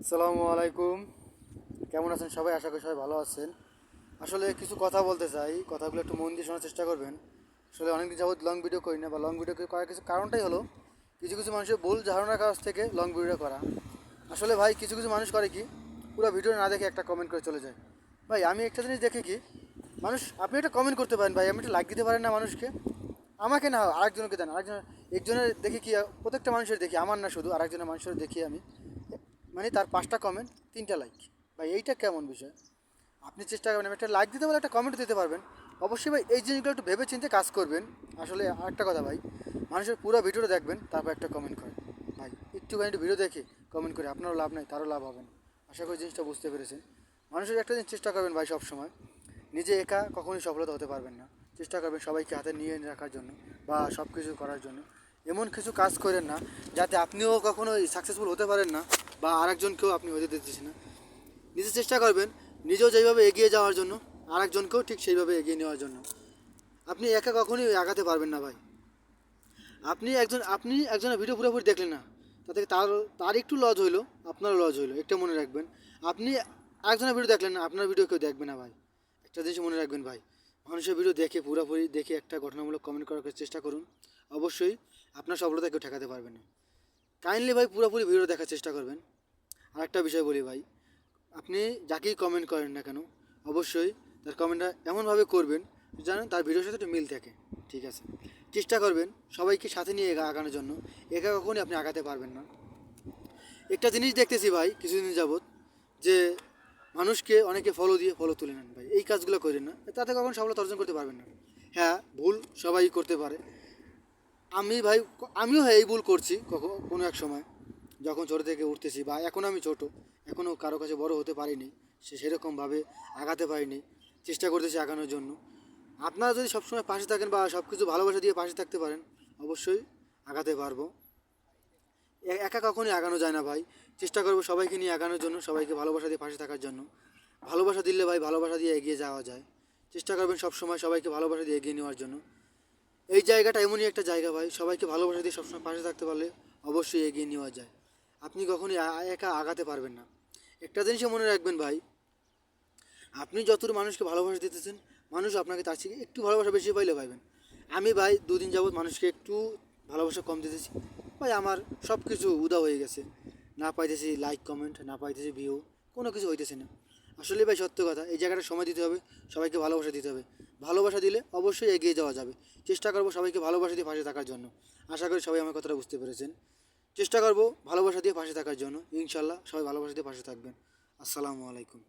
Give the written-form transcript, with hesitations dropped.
আসসালামু আলাইকুম। কেমন আছেন সবাই? আশা করি সবাই ভালো আছেন। আসলে কিছু কথা বলতে চাই, কথাগুলো একটু মন দিয়ে শোনার চেষ্টা করবেন। আসলে অনেকদিন যাবত লং ভিডিও করি না, বা লং ভিডিও করার কিছু কারণটাই হলো কিছু কিছু মানুষের ভুল ধারণার কাছ থেকে লং ভিডিও করা। আসলে ভাই কিছু কিছু মানুষ করে কি, পুরো ভিডিও না দেখে একটা কমেন্ট করে চলে যায়। ভাই আমি একটা জিনিস দেখি কি, মানুষ আপনি একটা কমেন্ট করতে পারেন ভাই, আপনি একটা লাইক দিতে পারেন না মানুষকে? আমাকে না, আরেকজনকে দেন, আরেকজন একজনের দেখি কি, প্রত্যেকটা মানুষের দেখি, আমার না শুধু আরেকজনের মানুষের দেখি আমি, মানে তার 5টা কমেন্ট 3টা লাইক। ভাই এইটা কেমন বিষয়? আপনি চেষ্টা করবেন, আমি একটা লাইক দিতে পারলে একটা কমেন্ট দিতে পারবেন। অবশ্যই ভাই এই জিনিসগুলো একটু ভেবে চিন্তে কাজ করবেন। আসলে আরেকটা কথা ভাই, মানুষের পুরো ভিডিওটা দেখবেন, তারপর একটা কমেন্ট করেন। ভাই একটুখানি একটু ভিডিও দেখে কমেন্ট করে আপনারও লাভ নাই, তারও লাভ হবে না। আশা করি জিনিসটা বুঝতে পেরেছেন। মানুষের একটা জিনিস চেষ্টা করবেন ভাই, সবসময় নিজে একা কখনোই সফলতা হতে পারবেন না। চেষ্টা করবেন সবাইকে হাতে নিয়ে রাখার জন্য, বা সব কিছু করার জন্য। এমন কিছু কাজ করেন না যাতে আপনিও কখনো সাকসেসফুল হতে পারেন না, বা আরেকজনকেও আপনি হতে দিচ্ছেন না। নিজে চেষ্টা করবেন নিজেও যেইভাবে এগিয়ে যাওয়ার জন্য, আরেকজনকেও ঠিক সেইভাবে এগিয়ে নেওয়ার জন্য। আপনি একা কখনোই আগাতে পারবেন না ভাই। আপনি একজনের ভিডিও পুরোপুরি দেখলেন না, তাতে তার একটু লজ হইলো, আপনারও লজ হইলো, একটা মনে রাখবেন। আপনি আরেকজনের ভিডিও দেখলেন না, আপনার ভিডিও কেউ দেখবে না ভাই। একটা জিনিস মনে রাখবেন ভাই, মানুষের ভিডিও দেখে পুরোপুরি দেখে একটা গঠনমূলক কমেন্ট করার চেষ্টা করুন। অবশ্যই আপনার সফলতা কেউ ঠেকাতে পারবে না। কাইন্ডলি ভাই পুরোপুরি ভিডিও দেখার চেষ্টা করবেন। আর একটা বিষয় বলি ভাই, আপনি যাকেই কমেন্ট করেন না কেন, অবশ্যই তার কমেন্টটা এমনভাবে করবেন যেন তার ভিডিওর সাথে একটু মিল থাকে। ঠিক আছে? চেষ্টা করবেন সবাইকে সাথে নিয়ে আগানোর জন্য। একা কখনই আপনি আগাতে পারবেন না। একটা জিনিস দেখতেছি ভাই কিছুদিন যাবত, যে মানুষকে অনেকে ফলো দিয়ে ফলো তুলে নেন। ভাই এই কাজগুলো করেন না, তাতে কখনো সফলতা অর্জন করতে পারবেন না। হ্যাঁ, ভুল সবাই করতে পারে। আমি ভাই, আমিও এই ভুল করছি কোনো এক সময়, যখন ছোটো থেকে উঠতেছি, বা এখন আমি ছোট, এখনও কারো কাছে বড় হতে পারিনি, সেরকমভাবে আগাতে পারিনি। চেষ্টা করতেছি আগানোর জন্য। আপনারা যদি সবসময় পাশে থাকেন, বা সব কিছু ভালোবাসা দিয়ে পাশে থাকতে পারেন, অবশ্যই আগাতে পারবো। একা কখনই আগানো যায় না ভাই। চেষ্টা করবো সবাইকে নিয়ে আগানোর জন্য, সবাইকে ভালোবাসা দিয়ে পাশে থাকার জন্য। ভালোবাসা দিলে ভাই ভালোবাসা দিয়ে এগিয়ে যাওয়া যায়। চেষ্টা করবেন সবসময় সবাইকে ভালোবাসা দিয়ে এগিয়ে নেওয়ার জন্য। এই জায়গাটা এমনই একটা জায়গা ভাই, সবাইকে ভালোবাসা দিয়ে সবসময় পাশে থাকতে পারলে অবশ্যই এগিয়ে নেওয়া যায়। আপনি কখনই একা আগাতে পারবেন না। একটা জিনিসই মনে রাখবেন ভাই, আপনি যতটুকু মানুষকে ভালোবাসা দিতেছেন, মানুষ আপনাকে তার থেকে একটু ভালোবাসা বেশি পাইলে পাইবেন। আমি ভাই 2 দিন যাবৎ মানুষকে একটু ভালোবাসা কম দিতেছি ভাই, আমার সব কিছু উদা হয়ে গেছে। না পাইতেছি লাইক কমেন্ট, না পাইতেছি ভিউ, কোনো কিছু হইতেছে না। আসলে ভাই সত্য কথা, এই জায়গাটা সময় দিতে হবে, সবাইকে ভালোবাসা দিতে হবে। ভালোবাসা দিলে অবশ্যই এগিয়ে যাওয়া যাবে। চেষ্টা করবো সবাইকে ভালোবাসা দিয়ে পাশে থাকার জন্য। আশা করি সবাই আমার কথাটা বুঝতে পেরেছেন। চেষ্টা করবো ভালোবাসা দিয়ে পাশে থাকার জন্য। ইনশাল্লাহ সবাই ভালোবাসা দিয়ে পাশে থাকবেন। আসসালামু আলাইকুম।